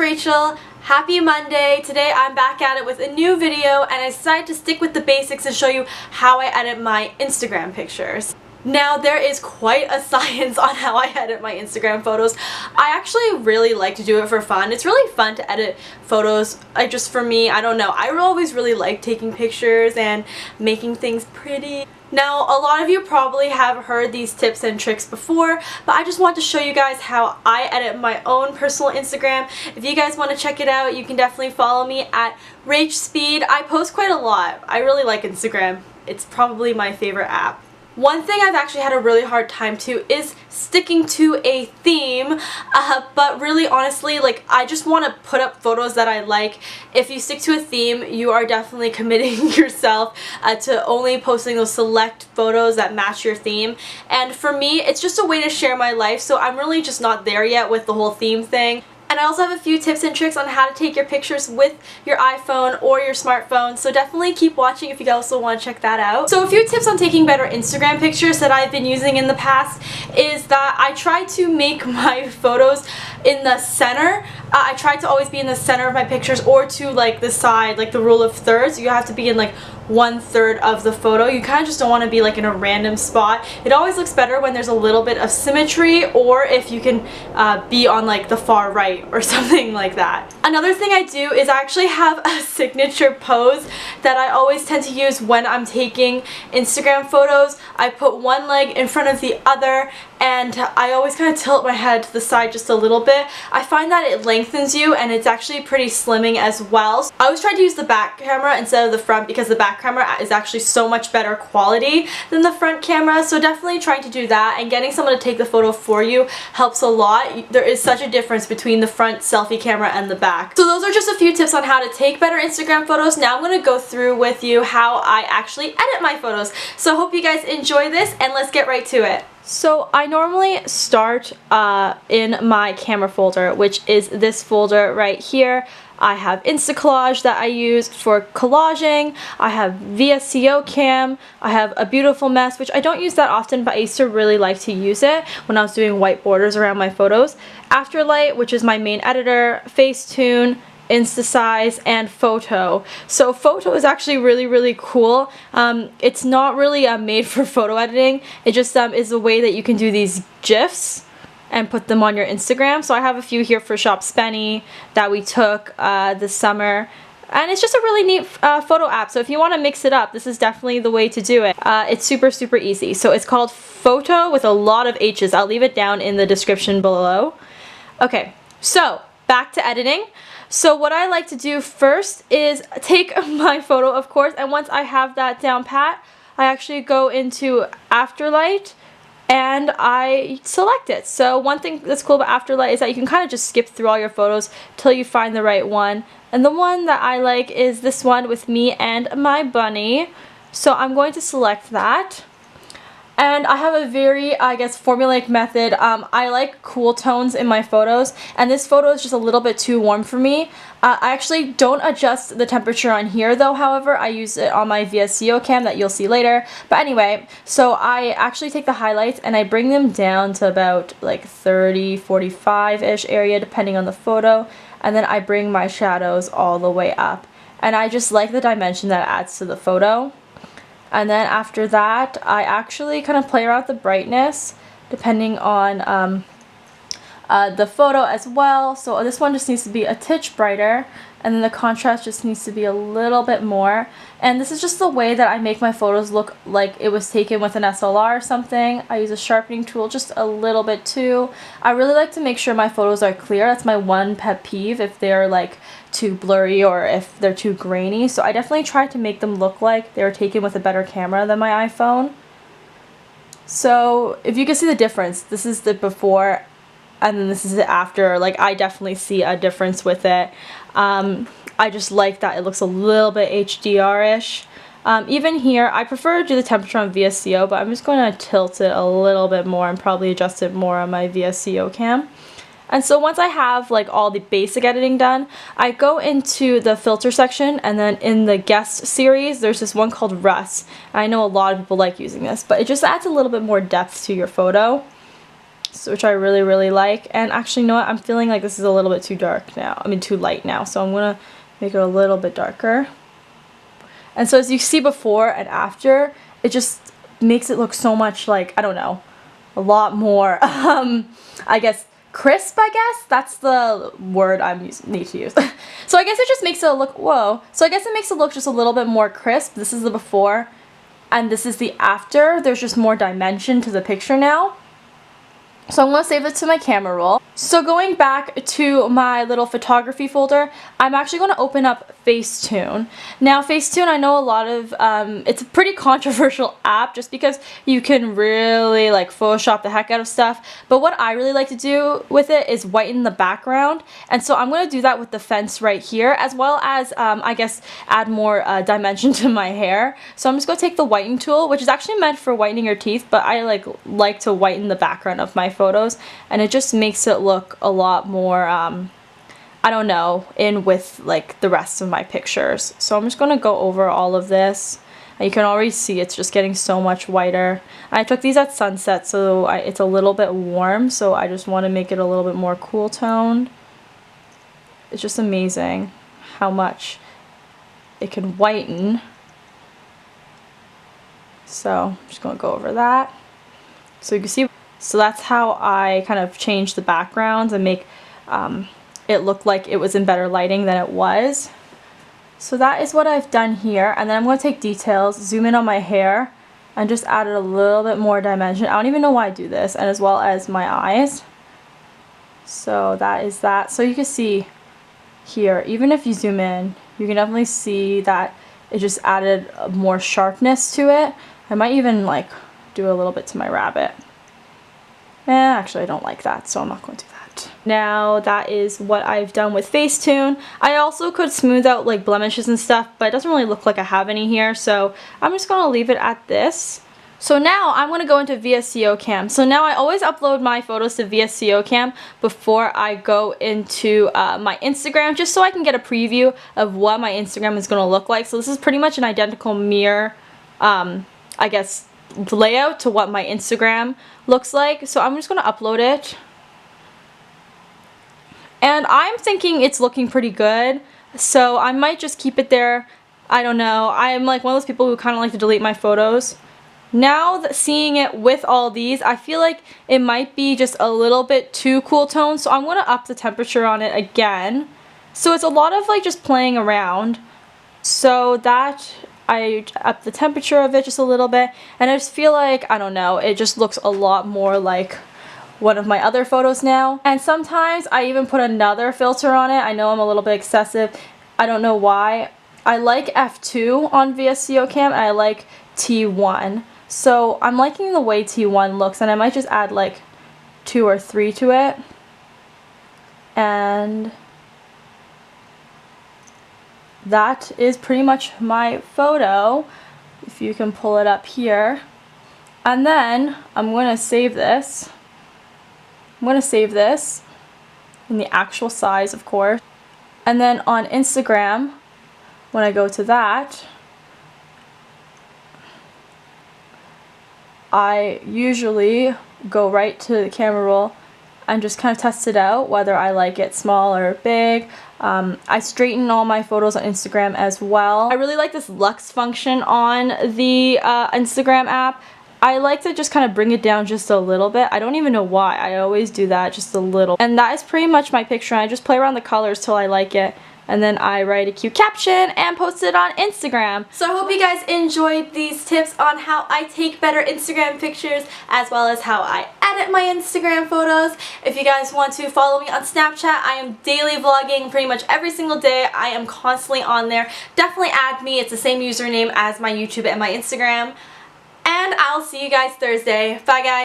Rachel. Happy Monday. Today I'm back at it with a new video and I decided to stick with the basics and show you how I edit my Instagram pictures. Now there is quite a science on how I edit my Instagram photos. I actually really like to do it for fun. It's really fun to edit photos. Just for me, I don't know. I always really like taking pictures and making things pretty. Now, a lot of you probably have heard these tips and tricks before, but I just want to show you guys how I edit my own personal Instagram. If you guys want to check it out, you can definitely follow me at rachspeed. I post quite a lot. I really like Instagram. It's probably my favorite app. One thing I've actually had a really hard time to is sticking to a theme, but really honestly, like, I just want to put up photos that I like. If you stick to a theme, you are definitely committing yourself to only posting those select photos that match your theme. And for me, it's just a way to share my life, so I'm really just not there yet with the whole theme thing. And I also have a few tips and tricks on how to take your pictures with your iPhone or your smartphone, so definitely keep watching if you also want to check that out. So a few tips on taking better Instagram pictures that I've been using in the past is that I try to make my photos in the center. I try to always be in the center of my pictures or to like the side, like the rule of thirds. You have to be in like 1/3 of the photo. You kind of just don't want to be like in a random spot. It always looks better when there's a little bit of symmetry, or if you can be on like the far right or something like that. Another thing I do is I actually have a signature pose that I always tend to use when I'm taking Instagram photos. I put one leg in front of the other and I always kind of tilt my head to the side just a little bit. I find that it lengthens you and it's actually pretty slimming as well. So I always try to use the back camera instead of the front because the back camera is actually so much better quality than the front camera, so definitely trying to do that, and getting someone to take the photo for you helps a lot. There is such a difference between the front selfie camera and the back. So those are just a few tips on how to take better Instagram photos. Now I'm going to go through with you how I actually edit my photos. So I hope you guys enjoy this and let's get right to it. So I normally start in my camera folder, which is this folder right here. I have instacollage that I use for collaging. I have VSCO cam. I have a beautiful mess, which I don't use that often, but I used to really like to use it when I was doing white borders around my photos. Afterlight, which is my main editor. Facetune, INSTA and phhhoto. So phhhoto is actually really cool. It's not really made for photo editing. It just is a way that you can do these GIFs and put them on your Instagram. So I have a few here for Shop Spenny that we took this summer. And it's just a really neat photo app. So if you want to mix it up, this is definitely the way to do it. It's super easy. So it's called phhhoto with a lot of H's. I'll leave it down in the description below. Okay, so back to editing. So what I like to do first is take my photo, of course, and once I have that down pat, I actually go into Afterlight and I select it. So one thing that's cool about Afterlight is that you can kind of just skip through all your photos till you find the right one. And the one that I like is this one with me and my bunny. So I'm going to select that. And I have a very, I guess, formulaic method. I like cool tones in my photos, and this photo is just a little bit too warm for me. I actually don't adjust the temperature on here though, however. I use it on my VSCO cam that you'll see later. But anyway, so I actually take the highlights and I bring them down to about like 30, 45-ish area depending on the photo. And then I bring my shadows all the way up. And I just like the dimension that adds to the photo. And then after that, I actually kind of play around with the brightness depending on the photo as well. So this one just needs to be a titch brighter, and then the contrast just needs to be a little bit more. And this is just the way that I make my photos look like it was taken with an SLR or something. I use a sharpening tool just a little bit too. I really like to make sure my photos are clear. That's my one pet peeve, if they're like too blurry or if they're too grainy. So I definitely try to make them look like they were taken with a better camera than my iPhone. So if you can see the difference, this is the before and then this is the after. Like, I definitely see a difference with it. I just like that it looks a little bit HDR-ish. Even here, I prefer to do the temperature on VSCO, but I'm just going to tilt it a little bit more and probably adjust it more on my VSCO cam. And so once I have like all the basic editing done, I go into the filter section, and then in the guest series, there's this one called Russ. I know a lot of people like using this, but it just adds a little bit more depth to your photo. which I really like. And actually, you know what? I'm feeling like this is a little bit too dark now. I mean, too light now. So I'm gonna make it a little bit darker. And so as you see before and after, it just makes it look so much like, I don't know, a lot more, I guess, crisp, I guess? That's the word I need to use. So I guess it just makes it look, whoa. So I guess it makes it look just a little bit more crisp. This is the before, and this is the after. There's just more dimension to the picture now. So I'm going to save it to my camera roll. So going back to my little photography folder, I'm actually going to open up Facetune. Now Facetune, I know a lot of, it's a pretty controversial app just because you can really like Photoshop the heck out of stuff. But what I really like to do with it is whiten the background. And so I'm going to do that with the fence right here, as well as, I guess, add more dimension to my hair. So I'm just going to take the whiten tool, which is actually meant for whitening your teeth, but I like to whiten the background of my photos, and it just makes it look a lot more I don't know, in with like the rest of my pictures. So I'm just going to go over all of this, and you can already see it's just getting so much whiter. I took these at sunset, so it's a little bit warm, so I just want to make it a little bit more cool toned. It's just amazing how much it can whiten. So I'm just going to go over that. So you can see, so that's how I kind of change the backgrounds and make it look like it was in better lighting than it was. So that is what I've done here, and then I'm going to take details, zoom in on my hair, and just add a little bit more dimension. I don't even know why I do this, and as well as my eyes. So that is that. So you can see here, even if you zoom in, you can definitely see that it just added more sharpness to it. I might even like do a little bit to my rabbit. Actually I don't like that, so I'm not going to do that. Now that is what I've done with Facetune. I also could smooth out like blemishes and stuff, but it doesn't really look like I have any here, so I'm just going to leave it at this. So now I'm going to go into VSCO Cam. So now I always upload my photos to VSCO Cam before I go into my Instagram, just so I can get a preview of what my Instagram is going to look like. So this is pretty much an identical mirror, I guess, layout to what my Instagram looks like. So I'm just going to upload it. And I'm thinking it's looking pretty good, so I might just keep it there. I don't know. I'm like one of those people who kind of like to delete my photos. Now that seeing it with all these, I feel like it might be just a little bit too cool toned, so I'm going to up the temperature on it again. So it's a lot of like just playing around. So that I up the temperature of it just a little bit, and I just feel like, I don't know, it just looks a lot more like one of my other photos now. And sometimes I even put another filter on it. I know I'm a little bit excessive. I don't know why. I like F2 on VSCO Cam, and I like T1. So I'm liking the way T1 looks, and I might just add like 2 or 3 to it. And that is pretty much my photo, if you can pull it up here. And then I'm going to save this. I'm going to save this in the actual size, of course. And then on Instagram, when I go to that, I usually go right to the camera roll and just kind of test it out, whether I like it small or big. I straighten all my photos on Instagram as well. I really like this Lux function on the Instagram app. I like to just kind of bring it down just a little bit. I don't even know why. I always do that, just a little. And that is pretty much my picture. I just play around the colors till I like it. And then I write a cute caption and post it on Instagram. So I hope you guys enjoyed these tips on how I take better Instagram pictures, as well as how I edit my Instagram photos. If you guys want to follow me on Snapchat, I am daily vlogging pretty much every single day. I am constantly on there. Definitely add me. It's the same username as my YouTube and my Instagram. And I'll see you guys Thursday. Bye guys.